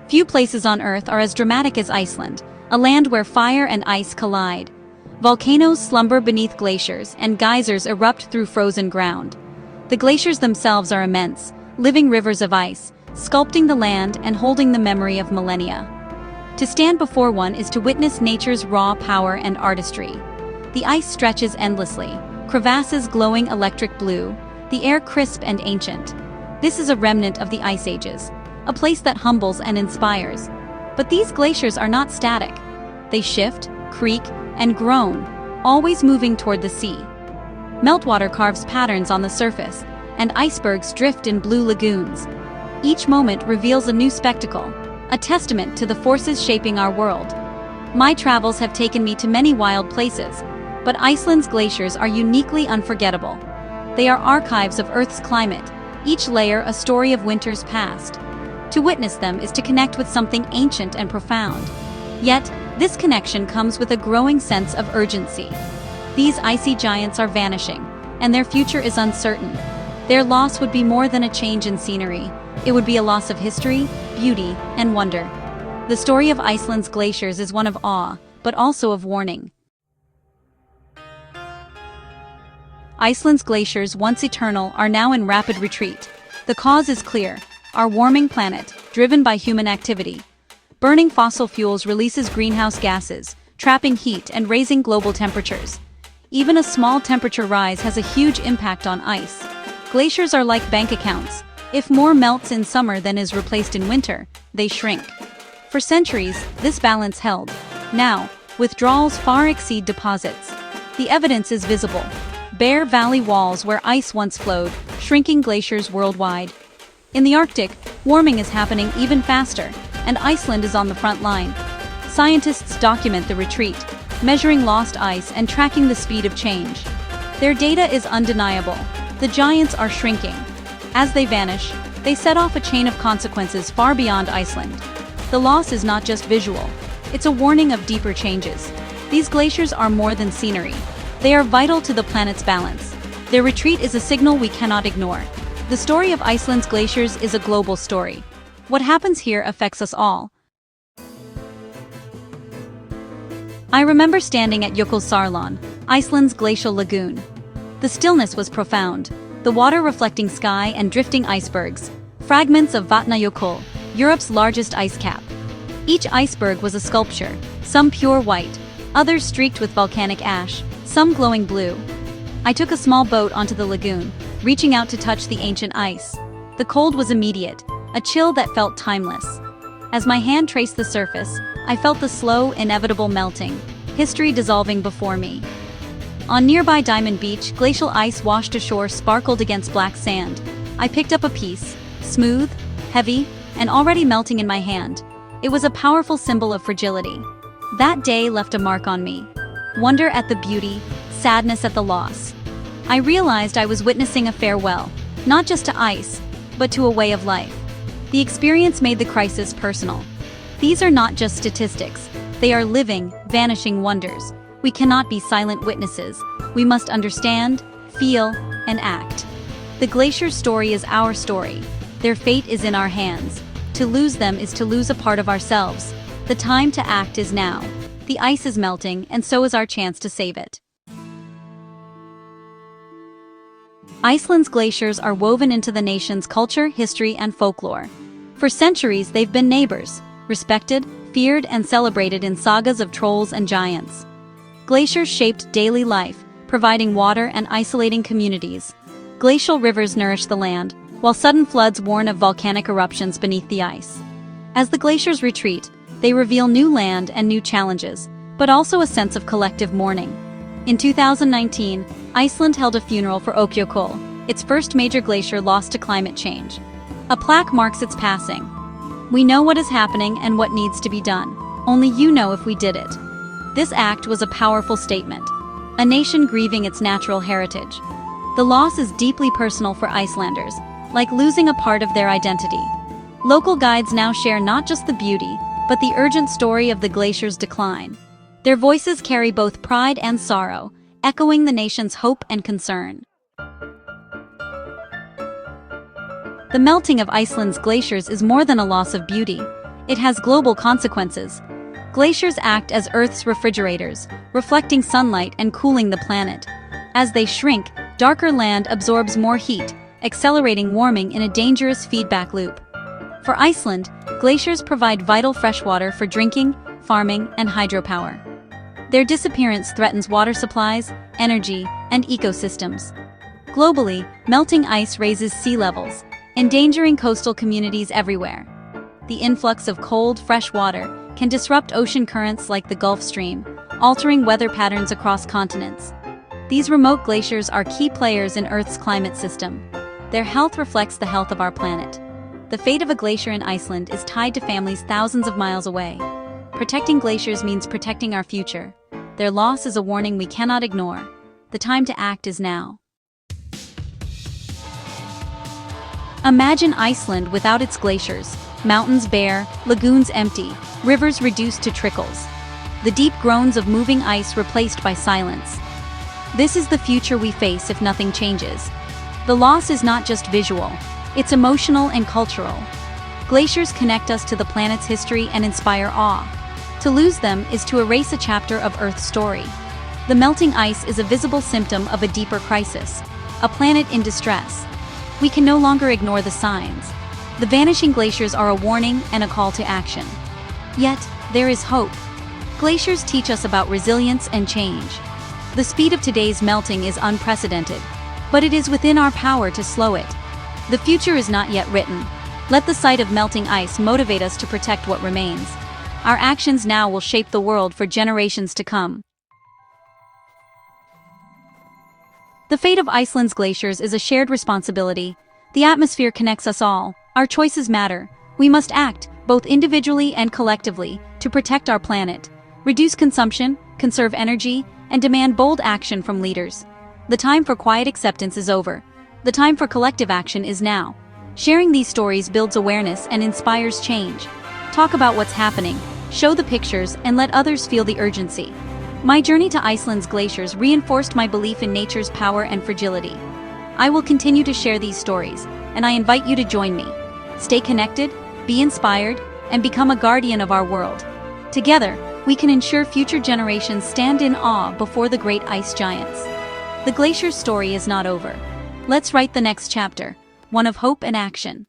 Few places on Earth are as dramatic as Iceland, a land where fire and ice collide. Volcanoes slumber beneath glaciers and geysers erupt through frozen ground. The glaciers themselves are immense, living rivers of ice, sculpting the land and holding the memory of millennia. To stand before one is to witness nature's raw power and artistry. The ice stretches endlessly, crevasses glowing electric blue, the air crisp and ancient. This is a remnant of the ice ages, a place that humbles and inspires. But these glaciers are not static. They shift, creak, and groan, always moving toward the sea. Meltwater carves patterns on the surface, and icebergs drift in blue lagoons. Each moment reveals a new spectacle, a testament to the forces shaping our world. My travels have taken me to many wild places, but Iceland's glaciers are uniquely unforgettable. They are archives of Earth's climate, each layer a story of winters past. To witness them is to connect with something ancient and profound. Yet, this connection comes with a growing sense of urgency. These icy giants are vanishing, and their future is uncertain. Their loss would be more than a change in scenery. It would be a loss of history, beauty, and wonder. The story of Iceland's glaciers is one of awe, but also of warning. Iceland's glaciers, once eternal, are now in rapid retreat. The cause is clear: our warming planet, driven by human activity. Burning fossil fuels releases greenhouse gases, trapping heat and raising global temperatures. Even a small temperature rise has a huge impact on ice. Glaciers are like bank accounts. If more melts in summer than is replaced in winter, they shrink. For centuries, this balance held. Now, withdrawals far exceed deposits. The evidence is visible. Bare valley walls where ice once flowed, shrinking glaciers worldwide. In the Arctic, warming is happening even faster, and Iceland is on the front line. Scientists document the retreat, measuring lost ice and tracking the speed of change. Their data is undeniable. The giants are shrinking. As they vanish, they set off a chain of consequences far beyond Iceland. The loss is not just visual. It's a warning of deeper changes. These glaciers are more than scenery. They are vital to the planet's balance. Their retreat is a signal we cannot ignore. The story of Iceland's glaciers is a global story. What happens here affects us all. I remember standing at Jökulsárlón, Iceland's glacial lagoon. The stillness was profound, the water reflecting sky and drifting icebergs, fragments of Vatnajökull, Europe's largest ice cap. Each iceberg was a sculpture, some pure white, others streaked with volcanic ash, some glowing blue. I took a small boat onto the lagoon, reaching out to touch the ancient ice. The cold was immediate, a chill that felt timeless. As my hand traced the surface, I felt the slow, inevitable melting, history dissolving before me. On nearby Diamond Beach, glacial ice washed ashore sparkled against black sand. I picked up a piece, smooth, heavy, and already melting in my hand. It was a powerful symbol of fragility. That day left a mark on me. Wonder at the beauty, sadness at the loss. I realized I was witnessing a farewell, not just to ice, but to a way of life. The experience made the crisis personal. These are not just statistics. They are living, vanishing wonders. We cannot be silent witnesses. We must understand, feel, and act. The glacier story is our story. Their fate is in our hands. To lose them is to lose a part of ourselves. The time to act is now. The ice is melting, and so is our chance to save it. Iceland's glaciers are woven into the nation's culture, history, and folklore. For centuries, they've been neighbors, respected, feared, and celebrated in sagas of trolls and giants. Glaciers shaped daily life, providing water and isolating communities. Glacial rivers nourish the land, while sudden floods warn of volcanic eruptions beneath the ice. As the glaciers retreat, they reveal new land and new challenges, but also a sense of collective mourning. In 2019, Iceland held a funeral for Jökull, its first major glacier lost to climate change. A plaque marks its passing. We know what is happening and what needs to be done. Only you know if we did it. This act was a powerful statement. A nation grieving its natural heritage. The loss is deeply personal for Icelanders, like losing a part of their identity. Local guides now share not just the beauty, but the urgent story of the glacier's decline. Their voices carry both pride and sorrow, echoing the nation's hope and concern. The melting of Iceland's glaciers is more than a loss of beauty. It has global consequences. Glaciers act as Earth's refrigerators, reflecting sunlight and cooling the planet. As they shrink, darker land absorbs more heat, accelerating warming in a dangerous feedback loop. For Iceland, glaciers provide vital freshwater for drinking, farming, and hydropower. Their disappearance threatens water supplies, energy, and ecosystems. Globally, melting ice raises sea levels, endangering coastal communities everywhere. The influx of cold, fresh water can disrupt ocean currents like the Gulf Stream, altering weather patterns across continents. These remote glaciers are key players in Earth's climate system. Their health reflects the health of our planet. The fate of a glacier in Iceland is tied to families thousands of miles away. Protecting glaciers means protecting our future. Their loss is a warning we cannot ignore. The time to act is now. Imagine Iceland without its glaciers. Mountains bare, lagoons empty, rivers reduced to trickles. The deep groans of moving ice replaced by silence. This is the future we face if nothing changes. The loss is not just visual, it's emotional and cultural. Glaciers connect us to the planet's history and inspire awe. To lose them is to erase a chapter of Earth's story. The melting ice is a visible symptom of a deeper crisis, a planet in distress. We can no longer ignore the signs. The vanishing glaciers are a warning and a call to action. Yet, there is hope. Glaciers teach us about resilience and change. The speed of today's melting is unprecedented, but it is within our power to slow it. The future is not yet written. Let the sight of melting ice motivate us to protect what remains. Our actions now will shape the world for generations to come. The fate of Iceland's glaciers is a shared responsibility. The atmosphere connects us all. Our choices matter. We must act, both individually and collectively, to protect our planet, reduce consumption, conserve energy, and demand bold action from leaders. The time for quiet acceptance is over. The time for collective action is now. Sharing these stories builds awareness and inspires change. Talk about what's happening, show the pictures, and let others feel the urgency. My journey to Iceland's glaciers reinforced my belief in nature's power and fragility. I will continue to share these stories, and I invite you to join me. Stay connected, be inspired, and become a guardian of our world. Together, we can ensure future generations stand in awe before the great ice giants. The glacier's story is not over. Let's write the next chapter, one of hope and action.